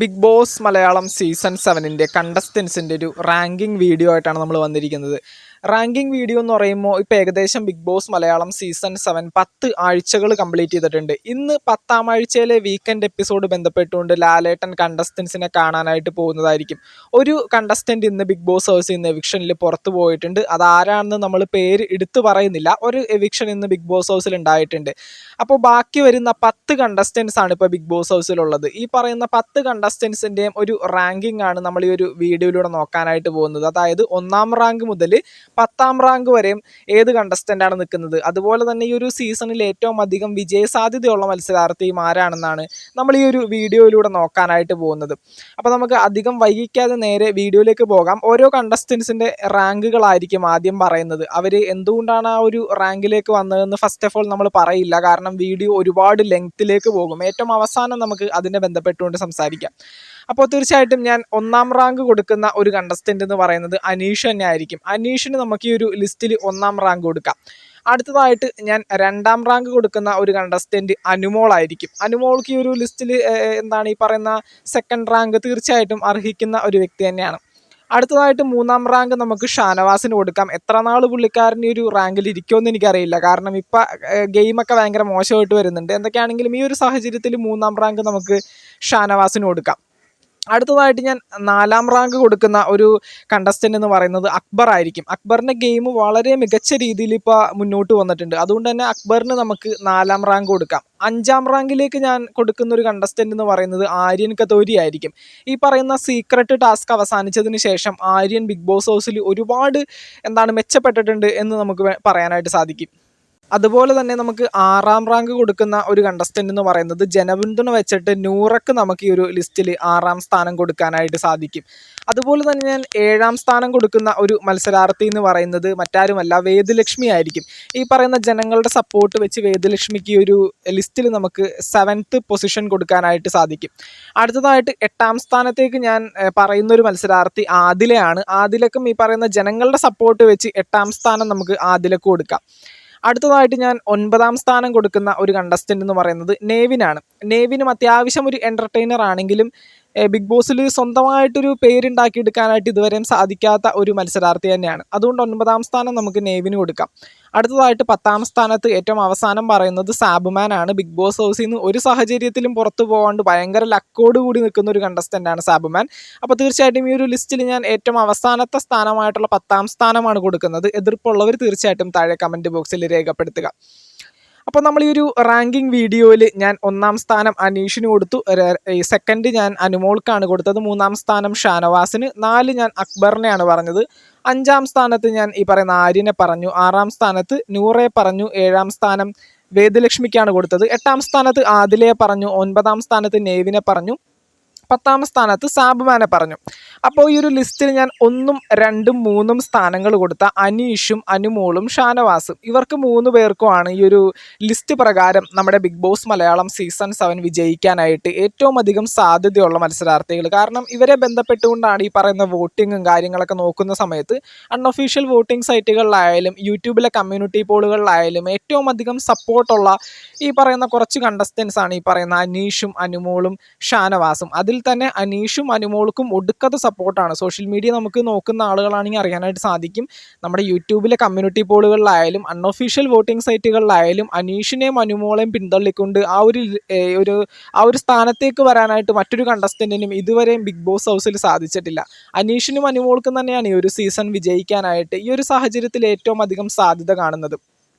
Big boss Malayalam season 7 കണ്ടസ്റ്റൻസിൻ്റെ ഒരു ranking video ആയിട്ടാണ് നമ്മൾ വന്നിരിക്കുന്നത്. റാങ്കിങ് വീഡിയോ എന്ന് പറയുമ്പോൾ ഇപ്പോൾ ഏകദേശം ബിഗ് ബോസ് മലയാളം സീസൺ 7 10 ആഴ്ചകൾ കംപ്ലീറ്റ് ചെയ്തിട്ടുണ്ട്. ഇന്ന് 10ാം ആഴ്ചയിലെ വീക്കെൻഡ് എപ്പിസോഡ് ബന്ധപ്പെട്ടുകൊണ്ട് ലാലേട്ടൻ കണ്ടസ്റ്റൻസിനെ കാണാനായിട്ട് പോകുന്നതായിരിക്കും. ഒരു കണ്ടസ്റ്റൻറ്റ് ഇന്ന് ബിഗ് ബോസ് ഹൗസിൽ നിന്ന് എവിക്ഷനിൽ പുറത്തു പോയിട്ടുണ്ട്. അതാരാണെന്ന് നമ്മൾ പേര് എടുത്തു പറയുന്നില്ല. ഒരു എവിക്ഷൻ ഇന്ന് ബിഗ് ബോസ് ഹൗസിൽ ഉണ്ടായിട്ടുണ്ട്. അപ്പോൾ ബാക്കി വരുന്ന 10 കണ്ടസ്റ്റൻസ് ആണ് ഇപ്പോൾ ബിഗ് ബോസ് ഹൗസിലുള്ളത്. ഈ പറയുന്ന 10 കണ്ടസ്റ്റൻസിൻ്റെയും ഒരു റാങ്കിങ് ആണ് നമ്മൾ ഈ ഒരു വീഡിയോയിലൂടെ നോക്കാനായിട്ട് പോകുന്നത്. അതായത് 1ാം റാങ്ക് മുതൽ 10ാം റാങ്ക് വരെയും ഏത് കണ്ടസ്റ്റൻ്റാണ് നിൽക്കുന്നത്, അതുപോലെ തന്നെ ഈ ഒരു സീസണിൽ ഏറ്റവും അധികം വിജയ സാധ്യതയുള്ള മത്സരാർത്ഥിയും ആരാണെന്നാണ് നമ്മൾ ഈ ഒരു വീഡിയോയിലൂടെ നോക്കാനായിട്ട് പോകുന്നത്. അപ്പോൾ നമുക്ക് അധികം വൈകിക്കാതെ നേരെ വീഡിയോയിലേക്ക് പോകാം. ഓരോ കണ്ടസ്റ്റൻസിൻ്റെ റാങ്കുകളായിരിക്കും ആദ്യം പറയുന്നത്. അവർ എന്തുകൊണ്ടാണ് ആ ഒരു റാങ്കിലേക്ക് വന്നതെന്ന് ഫസ്റ്റ് ഓഫ് ഓൾ നമ്മൾ പറയില്ല, കാരണം വീഡിയോ ഒരുപാട് ലെങ്ത്തിലേക്ക് പോകും. ഏറ്റവും അവസാനം നമുക്ക് അതിനെ ബന്ധപ്പെട്ടുകൊണ്ട് സംസാരിക്കാം. അപ്പോൾ തീർച്ചയായിട്ടും ഞാൻ 1ാം റാങ്ക് കൊടുക്കുന്ന ഒരു കണ്ടസ്റ്റൻ്റ് എന്ന് പറയുന്നത് അനീഷ് തന്നെ ആയിരിക്കും. അനീഷിന് നമുക്ക് ഈ ഒരു ലിസ്റ്റിൽ 1ാം റാങ്ക് കൊടുക്കാം. അടുത്തതായിട്ട് ഞാൻ 2ാം റാങ്ക് കൊടുക്കുന്ന ഒരു കണ്ടസ്റ്റൻറ്റ് അനുമോളായിരിക്കും. അനുമോൾക്ക് ഈ ഒരു ലിസ്റ്റിൽ എന്താണ് ഈ പറയുന്ന സെക്കൻഡ് റാങ്ക് തീർച്ചയായിട്ടും അർഹിക്കുന്ന ഒരു വ്യക്തി തന്നെയാണ്. അടുത്തതായിട്ട് 3ാം റാങ്ക് നമുക്ക് ഷാനവാസിന് കൊടുക്കാം. എത്ര നാൾ പുള്ളിക്കാരൻ ഈ ഒരു റാങ്കിൽ ഇരിക്കുമെന്ന് എനിക്കറിയില്ല, കാരണം ഇപ്പം ഗെയിമൊക്കെ ഭയങ്കര മോശമായിട്ട് വരുന്നുണ്ട്. എന്തൊക്കെയാണെങ്കിലും ഈ ഒരു സാഹചര്യത്തിൽ 3ാം റാങ്ക് നമുക്ക് ഷാനവാസിന് കൊടുക്കാം. അടുത്തതായിട്ട് ഞാൻ 4ാം റാങ്ക് കൊടുക്കുന്ന ഒരു കണ്ടസ്റ്റൻ്റ് എന്ന് പറയുന്നത് അക്ബർ ആയിരിക്കും. അക്ബറിൻ്റെ ഗെയിം വളരെ മികച്ച രീതിയിൽ ഇപ്പോൾ മുന്നോട്ട് വന്നിട്ടുണ്ട്. അതുകൊണ്ട് തന്നെ അക്ബറിന് നമുക്ക് 4ാം റാങ്ക് കൊടുക്കാം. 5ാം റാങ്കിലേക്ക് ഞാൻ കൊടുക്കുന്ന ഒരു കണ്ടസ്റ്റൻ്റ് എന്ന് പറയുന്നത് ആര്യൻ കത്തോരി ആയിരിക്കും. ഈ പറയുന്ന സീക്രട്ട് ടാസ്ക് അവസാനിച്ചതിന് ശേഷം ആര്യൻ ബിഗ് ബോസ് ഹൗസിൽ ഒരുപാട് മെച്ചപ്പെട്ടിട്ടുണ്ട് എന്ന് നമുക്ക് പറയാനായിട്ട് സാധിക്കും. അതുപോലെ തന്നെ നമുക്ക് 6ാം റാങ്ക് കൊടുക്കുന്ന ഒരു കണ്ടസ്റ്റൻ്റ് എന്ന് പറയുന്നത് ജനപിന്തുണ വെച്ചിട്ട് നൂറക്ക് നമുക്ക് ഈ ഒരു ലിസ്റ്റിൽ 6ാം സ്ഥാനം കൊടുക്കാനായിട്ട് സാധിക്കും. അതുപോലെ തന്നെ ഞാൻ 7ാം സ്ഥാനം കൊടുക്കുന്ന ഒരു മത്സരാർത്ഥി എന്ന് പറയുന്നത് മറ്റാരുമല്ല, വേദലക്ഷ്മി ആയിരിക്കും. ഈ പറയുന്ന ജനങ്ങളുടെ സപ്പോർട്ട് വെച്ച് വേദലക്ഷ്മിക്ക് ഈ ഒരു ലിസ്റ്റിൽ നമുക്ക് 7th പൊസിഷൻ കൊടുക്കാനായിട്ട് സാധിക്കും. അടുത്തതായിട്ട് 8ാം സ്ഥാനത്തേക്ക് ഞാൻ പറയുന്ന ഒരു മത്സരാർത്ഥി ആദിലയാണ്. ആദിലക്കും ഈ പറയുന്ന ജനങ്ങളുടെ സപ്പോർട്ട് വെച്ച് 8ാം സ്ഥാനം നമുക്ക് ആദിലക്ക് കൊടുക്കാം. അടുത്തതായിട്ട് ഞാൻ 9ാം സ്ഥാനം കൊടുക്കുന്ന ഒരു കണ്ടസ്റ്റൻ്റ് എന്ന് പറയുന്നത് നെവിനാണ്. നെവിനും അത്യാവശ്യം ഒരു എൻ്റർടൈനർ ആണെങ്കിലും ബിഗ് ബോസിൽ സ്വന്തമായിട്ടൊരു പേരുണ്ടാക്കിയെടുക്കാനായിട്ട് ഇതുവരെയും സാധിക്കാത്ത ഒരു മത്സരാർത്ഥി തന്നെയാണ്. അതുകൊണ്ട് 9ാം സ്ഥാനം നമുക്ക് നെവിന് കൊടുക്കാം. അടുത്തതായിട്ട് 10ാം സ്ഥാനത്ത് ഏറ്റവും അവസാനം പറയുന്നത് സാബുമാൻ ആണ്. ബിഗ് ബോസ് ഹൗസിൽ നിന്ന് ഒരു സാഹചര്യത്തിലും പുറത്തു പോകാണ്ട് ഭയങ്കര ലക്കോട് കൂടി നിൽക്കുന്ന ഒരു കണ്ടസ്റ്റൻ്റാണ് സാബുമാൻ. അപ്പോൾ തീർച്ചയായിട്ടും ഈ ഒരു ലിസ്റ്റിൽ ഞാൻ ഏറ്റവും അവസാനത്തെ സ്ഥാനമായിട്ടുള്ള 10ാം സ്ഥാനമാണ് കൊടുക്കുന്നത്. എതിർപ്പുള്ളവർ തീർച്ചയായിട്ടും താഴെ കമൻറ്റ് ബോക്സിൽ രേഖപ്പെടുത്തുക. അപ്പോൾ നമ്മൾ ഈ ഒരു റാങ്കിങ് വീഡിയോയിൽ ഞാൻ 1ാം സ്ഥാനം അനീഷിന് കൊടുത്തു, സെക്കൻഡ് ഞാൻ അനുമോൾക്കാണ് കൊടുത്തത്, 3ാം സ്ഥാനം ഷാനവാസിന്, 4 ഞാൻ അക്ബറിനെയാണ് പറഞ്ഞത്, 5ാം സ്ഥാനത്ത് ഞാൻ ഈ പറയുന്ന ആര്യനെ പറഞ്ഞു, 6ാം സ്ഥാനത്ത് നൂറെ പറഞ്ഞു, 7ാം സ്ഥാനം വേദലക്ഷ്മിക്കാണ് കൊടുത്തത്, 8ാം സ്ഥാനത്ത് ആദിലയെ പറഞ്ഞു, 9ാം സ്ഥാനത്ത് നെവിനെ പറഞ്ഞു, 10ാം സ്ഥാനത്ത് സാബുമാനെ പറഞ്ഞു. അപ്പോൾ ഈ ഒരു ലിസ്റ്റിൽ ഞാൻ 1ഉം 2ഉം 3ഉം സ്ഥാനങ്ങൾ കൊടുത്ത അനീഷും അനുമോളും ഷാനവാസും ഇവർക്ക് 3 പേർക്കുമാണ് ഈ ഒരു ലിസ്റ്റ് പ്രകാരം നമ്മുടെ ബിഗ് ബോസ് മലയാളം സീസൺ 7 വിജയിക്കാനായിട്ട് ഏറ്റവും അധികം സാധ്യതയുള്ള മത്സരാർത്ഥികൾ. കാരണം ഇവരെ ബന്ധപ്പെട്ടുകൊണ്ടാണ് ഈ പറയുന്ന വോട്ടിങ്ങും കാര്യങ്ങളൊക്കെ നോക്കുന്ന സമയത്ത് അൺഒഫീഷ്യൽ വോട്ടിംഗ് സൈറ്റുകളിലായാലും യൂട്യൂബിലെ കമ്മ്യൂണിറ്റി പോളുകളിലായാലും ഏറ്റവും അധികം സപ്പോർട്ടുള്ള ഈ പറയുന്ന കുറച്ച് കണ്ടസ്റ്റൻസ് ആണ് ഈ പറയുന്ന അനീഷും അനുമോളും ഷാനവാസും. അതിൽ തന്നെ അനീഷും അനുമോൾക്കും ഒടുക്കത്തെ സപ്പോർട്ടാണ്. സോഷ്യൽ മീഡിയ നമുക്ക് നോക്കുന്ന ആളുകളാണെങ്കിൽ അറിയാനായിട്ട് സാധിക്കും. നമ്മുടെ യൂട്യൂബിലെ കമ്മ്യൂണിറ്റി പോളുകളിലായാലും അൺഒഫീഷ്യൽ വോട്ടിംഗ് സൈറ്റുകളിലായാലും അനീഷിനെയും അനുമോളെയും പിന്തള്ളിക്കൊണ്ട് ആ ഒരു സ്ഥാനത്തേക്ക് വരാനായിട്ട് മറ്റൊരു കണ്ടസ്റ്റൻറ്റിനും ഇതുവരെയും ബിഗ് ബോസ് ഹൗസിൽ സാധിച്ചിട്ടില്ല. അനീഷിനും അനുമോൾക്കും തന്നെയാണ് ഈ ഒരു സീസൺ വിജയിക്കാനായിട്ട് ഈ ഒരു സാഹചര്യത്തിൽ ഏറ്റവും അധികം സാധ്യത കാണുന്നത്.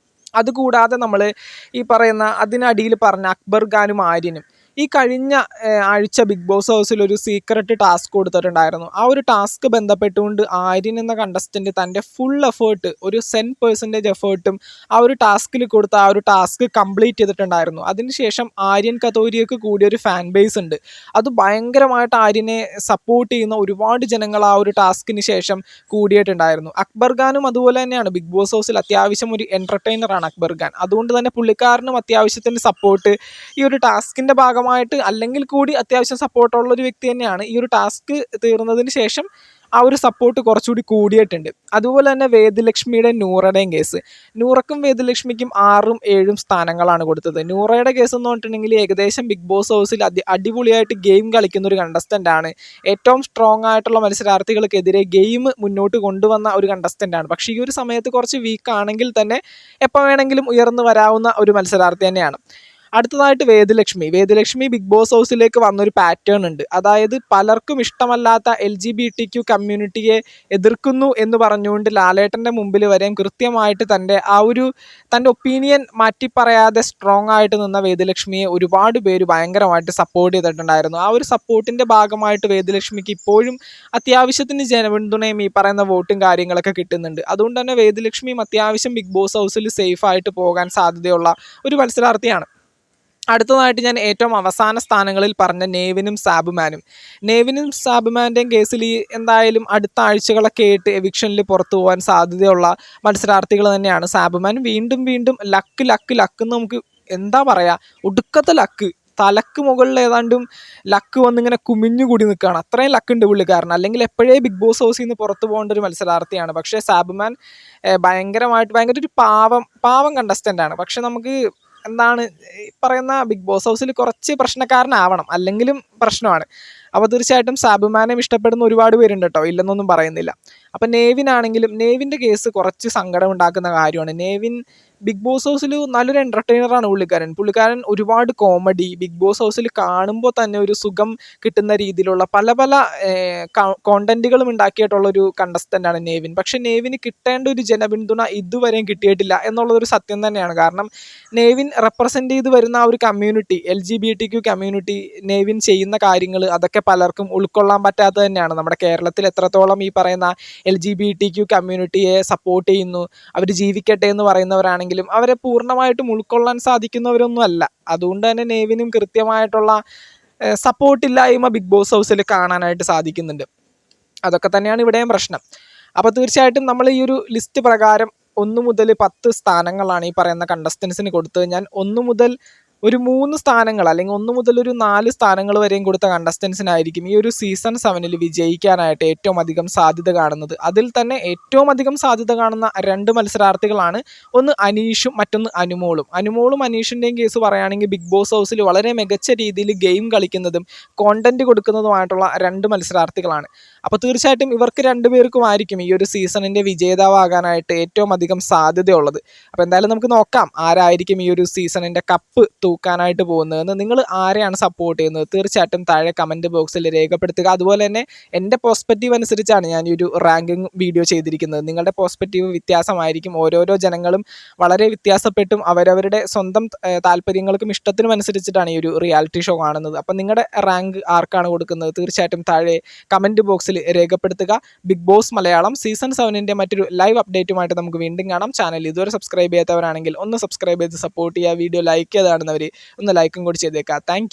അതുകൂടാതെ നമ്മൾ ഈ പറയുന്ന അതിനടിയിൽ പറഞ്ഞ അക്ബർ ഖാനും ആര്യനും ഈ കഴിഞ്ഞ ആഴ്ച ബിഗ് ബോസ് ഹൗസിൽ ഒരു സീക്രട്ട് ടാസ്ക് കൊടുത്തിട്ടുണ്ടായിരുന്നു. ആ ഒരു ടാസ്ക് ബന്ധപ്പെട്ടുകൊണ്ട് ആര്യൻ എന്ന കണ്ടസ്റ്റൻ്റ് തൻ്റെ ഫുൾ എഫേർട്ട്, ഒരു 100% എഫേർട്ടും ആ ഒരു ടാസ്കിൽ കൊടുത്ത ആ ഒരു ടാസ്ക് കംപ്ലീറ്റ് ചെയ്തിട്ടുണ്ടായിരുന്നു. അതിനുശേഷം ആര്യൻ കത്തോരിയക്ക് കൂടി ഒരു ഫാൻ ബേസ് ഉണ്ട്. അത് ഭയങ്കരമായിട്ട് ആര്യനെ സപ്പോർട്ട് ചെയ്യുന്ന ഒരുപാട് ജനങ്ങൾ ആ ഒരു ടാസ്കിന് ശേഷം കൂടിയിട്ടുണ്ടായിരുന്നു. അക്ബർ ഖാനും അതുപോലെ തന്നെയാണ്. ബിഗ് ബോസ് ഹൗസിൽ അത്യാവശ്യം ഒരു എൻ്റർടൈനറാണ് അക്ബർ ഖാൻ. അതുകൊണ്ട് തന്നെ പുള്ളിക്കാരനും അത്യാവശ്യത്തിന് സപ്പോർട്ട് ഈ ഒരു ടാസ്കിൻ്റെ ഭാഗമായിട്ട് അല്ലെങ്കിൽ കൂടി അത്യാവശ്യം സപ്പോർട്ടുള്ള ഒരു വ്യക്തി തന്നെയാണ്. ഈ ഒരു ടാസ്ക് തീർന്നതിന് ശേഷം ആ ഒരു സപ്പോർട്ട് കുറച്ചുകൂടി കൂടിയിട്ടുണ്ട്. അതുപോലെ തന്നെ വേദലക്ഷ്മിയുടെ നൂറയുടെയും കേസ്, നൂറക്കും വേദലക്ഷ്മിക്കും 6ഉം 7ഉം സ്ഥാനങ്ങളാണ് കൊടുത്തത്. നൂറയുടെ കേസ് എന്ന് പറഞ്ഞിട്ടുണ്ടെങ്കിൽ ഏകദേശം ബിഗ് ബോസ് ഹൗസിൽ അടിപൊളിയായിട്ട് ഗെയിം കളിക്കുന്ന ഒരു കണ്ടസ്റ്റൻ്റ് ആണ്. ഏറ്റവും സ്ട്രോങ് ആയിട്ടുള്ള മത്സരാർത്ഥികൾക്കെതിരെ ഗെയിം മുന്നോട്ട് കൊണ്ടുവന്ന ഒരു കണ്ടസ്റ്റൻ്റ് ആണ്. പക്ഷേ ഈ ഒരു സമയത്ത് കുറച്ച് വീക്ക് ആണെങ്കിൽ തന്നെ എപ്പോൾ വേണമെങ്കിലും ഉയർന്നു വരാവുന്ന ഒരു മത്സരാർത്ഥി തന്നെയാണ്. അടുത്തതായിട്ട് വേദലക്ഷ്മി ബിഗ് ബോസ് ഹൗസിലേക്ക് വന്നൊരു പാറ്റേൺ ഉണ്ട്. അതായത് പലർക്കും ഇഷ്ടമല്ലാത്ത LGBTQ കമ്മ്യൂണിറ്റിയെ എതിർക്കുന്നു എന്ന് പറഞ്ഞുകൊണ്ട് ലാലേട്ടൻ്റെ മുമ്പിൽ വരെയും കൃത്യമായിട്ട് തൻ്റെ ഒപ്പീനിയൻ മാറ്റി പറയാതെ സ്ട്രോങ് ആയിട്ട് നിന്ന വേദലക്ഷ്മിയെ ഒരുപാട് പേര് ഭയങ്കരമായിട്ട് സപ്പോർട്ട് ചെയ്തിട്ടുണ്ടായിരുന്നു. ആ ഒരു സപ്പോർട്ടിൻ്റെ ഭാഗമായിട്ട് വേദലക്ഷ്മിക്ക് ഇപ്പോഴും അത്യാവശ്യത്തിന് ജനപിന്തുണയും ഈ പറയുന്ന വോട്ടും കാര്യങ്ങളൊക്കെ കിട്ടുന്നുണ്ട്. അതുകൊണ്ട് തന്നെ വേദലക്ഷ്മിയും അത്യാവശ്യം ബിഗ് ബോസ് ഹൗസിൽ സേഫായിട്ട് പോകാൻ സാധ്യതയുള്ള ഒരു മത്സരാർത്ഥിയാണ്. അടുത്തതായിട്ട് ഞാൻ ഏറ്റവും അവസാന സ്ഥാനങ്ങളിൽ പറഞ്ഞ നെവിനും സാബുമാൻ്റെയും കേസിൽ എന്തായാലും അടുത്ത ആഴ്ചകളൊക്കെ ആയിട്ട് എവിക്ഷനിൽ പുറത്തു പോകാൻ സാധ്യതയുള്ള മത്സരാർത്ഥികൾ തന്നെയാണ്. സാബുമാൻ വീണ്ടും ലക്ക് എന്ന് നമുക്ക് എന്താ പറയുക, ഒടുക്കത്തെ ലക്ക്, തലക്ക് മുകളിൽ ഏതാണ്ടും ലക്ക് വന്നിങ്ങനെ കുമിഞ്ഞുകൂടി നിൽക്കുകയാണ്. അത്രയും ലക്കുണ്ട് പുള്ളിക്കാരൻ. അല്ലെങ്കിൽ എപ്പോഴേ ബിഗ് ബോസ് ഹൗസിൽ നിന്ന് പുറത്തു പോകേണ്ട ഒരു മത്സരാർത്ഥിയാണ്. പക്ഷേ സാബുമാൻ ഭയങ്കര ഒരു പാവം കണ്ടസ്റ്റൻ്റ് ആണ്. പക്ഷെ നമുക്ക് എന്താണ് പറയുന്ന ബിഗ് ബോസ് ഹൗസിൽ കുറച്ച് പ്രശ്നക്കാരനാവണം, അല്ലെങ്കിലും പ്രശ്നമാണ്. അപ്പോൾ തീർച്ചയായിട്ടും സാബുമാനെ ഇഷ്ടപ്പെടുന്ന ഒരുപാട് പേരുണ്ട് കേട്ടോ, ഇല്ലെന്നൊന്നും പറയുന്നില്ല. അപ്പം നെവിൻ്റെ കേസ് കുറച്ച് സങ്കടം ഉണ്ടാക്കുന്ന കാര്യമാണ്. നെവിൻ ബിഗ് ബോസ് ഹൗസിൽ നല്ലൊരു എൻ്റർടൈനറാണ് പുള്ളിക്കാരൻ ഒരുപാട് കോമഡി ബിഗ് ബോസ് ഹൗസിൽ കാണുമ്പോൾ തന്നെ ഒരു സുഖം കിട്ടുന്ന രീതിയിലുള്ള പല കോണ്ടന്റുകളും ഉണ്ടാക്കിയിട്ടുള്ള ഒരു കണ്ടസ്റ്റൻ്റാണ് നെവിൻ. പക്ഷേ നെവിന് കിട്ടേണ്ട ഒരു ജനപിന്തുണ ഇതുവരെയും കിട്ടിയിട്ടില്ല എന്നുള്ളതൊരു സത്യം തന്നെയാണ്. കാരണം നെവിൻ റെപ്രസെൻ്റ് ചെയ്ത് വരുന്ന ആ ഒരു കമ്മ്യൂണിറ്റി, LGBTQ കമ്മ്യൂണിറ്റി, നെവിൻ ചെയ്യുന്ന കാര്യങ്ങൾ അതൊക്കെ പലർക്കും ഉൾക്കൊള്ളാൻ പറ്റാത്തത് തന്നെയാണ്. നമ്മുടെ കേരളത്തിൽ എത്രത്തോളം ഈ പറയുന്ന LGBTQ കമ്മ്യൂണിറ്റിയെ സപ്പോർട്ട് ചെയ്യുന്നു, അവർ ജീവിക്കട്ടെ എന്ന് പറയുന്നവരാണെങ്കിൽ അവരെ പൂർണ്ണമായിട്ടും ഉൾക്കൊള്ളാൻ സാധിക്കുന്നവരൊന്നും അല്ല. അതുകൊണ്ട് തന്നെ നെവിനും കൃത്യമായിട്ടുള്ള സപ്പോർട്ടില്ലായ്മ ബിഗ് ബോസ് ഹൗസിൽ കാണാനായിട്ട് സാധിക്കുന്നുണ്ട്. അതൊക്കെ തന്നെയാണ് ഇവിടെയും പ്രശ്നം. അപ്പോൾ തീർച്ചയായിട്ടും നമ്മൾ ഈ ഒരു ലിസ്റ്റ് പ്രകാരം 1 മുതൽ 10 സ്ഥാനങ്ങളാണ് ഈ പറയുന്ന കണ്ടസ്റ്റൻസിന് കൊടുത്തത്. ഞാൻ 1 മുതൽ ഒരു 3 സ്ഥാനങ്ങൾ അല്ലെങ്കിൽ 1 മുതൽ ഒരു 4 സ്ഥാനങ്ങൾ വരെയും കൊടുത്ത കണ്ടസ്റ്റൻസിനായിരിക്കും ഈ ഒരു സീസൺ 7 വിജയിക്കാനായിട്ട് ഏറ്റവും അധികം സാധ്യത കാണുന്നത്. അതിൽ തന്നെ ഏറ്റവും അധികം സാധ്യത കാണുന്ന 2 മത്സരാർത്ഥികളാണ്. ഒന്ന് അനീഷും മറ്റൊന്ന് അനുമോളും അനീഷിൻ്റെയും കേസ് പറയുകയാണെങ്കിൽ ബിഗ് ബോസ് ഹൗസിൽ വളരെ മികച്ച രീതിയിൽ ഗെയിം കളിക്കുന്നതും കോണ്ടന്റ് കൊടുക്കുന്നതുമായിട്ടുള്ള 2 മത്സരാർത്ഥികളാണ്. അപ്പോൾ തീർച്ചയായിട്ടും ഇവർക്ക് 2 പേർക്കുമായിരിക്കും ഈ ഒരു സീസണിൻ്റെ വിജേതാവാകാനായിട്ട് ഏറ്റവും അധികം സാധ്യതയുള്ളത്. അപ്പോൾ എന്തായാലും നമുക്ക് നോക്കാം ആരായിരിക്കും ഈ ഒരു സീസണിൻ്റെ കപ്പ് തൂക്കാനായിട്ട് പോകുന്നതെന്ന്. നിങ്ങൾ ആരെയാണ് സപ്പോർട്ട് ചെയ്യുന്നത് തീർച്ചയായിട്ടും താഴെ കമൻറ്റ് ബോക്സിൽ രേഖപ്പെടുത്തുക. അതുപോലെ തന്നെ എൻ്റെ പെർസ്പെക്റ്റീവ് അനുസരിച്ചാണ് ഞാൻ ഈ ഒരു റാങ്കിങ് വീഡിയോ ചെയ്തിരിക്കുന്നത്. നിങ്ങളുടെ പെർസ്പെക്റ്റീവ് വ്യത്യാസമായിരിക്കും. ഓരോരോ ജനങ്ങളും വളരെ വ്യത്യാസപ്പെട്ടും അവരവരുടെ സ്വന്തം താല്പര്യങ്ങൾക്കും ഇഷ്ടത്തിനും അനുസരിച്ചിട്ടാണ് ഈ ഒരു റിയാലിറ്റി ഷോ കാണുന്നത്. അപ്പം നിങ്ങളുടെ റാങ്ക് ആർക്കാണ് കൊടുക്കുന്നത് തീർച്ചയായിട്ടും താഴെ കമൻറ്റ് ബോക്സിൽ രേഖപ്പെടുത്തുക. ബിഗ് ബോസ് മലയാളം സീസൺ 7 മറ്റൊരു ലൈവ് അപ്ഡേറ്റുമായിട്ട് നമുക്ക് വീണ്ടും കാണാം. ചാനൽ ഇതുവരെ സബ്സ്ക്രൈബ് ചെയ്യാത്തവരാണെങ്കിൽ ഒന്ന് സബ്സ്ക്രൈബ് ചെയ്ത് സപ്പോർട്ട് ചെയ്യുക. വീഡിയോ ലൈക്ക് ചെയ്താണെന്നവർ ഒന്ന് ലൈക്കും കൂടി ചെയ്തേക്കുക. താങ്ക്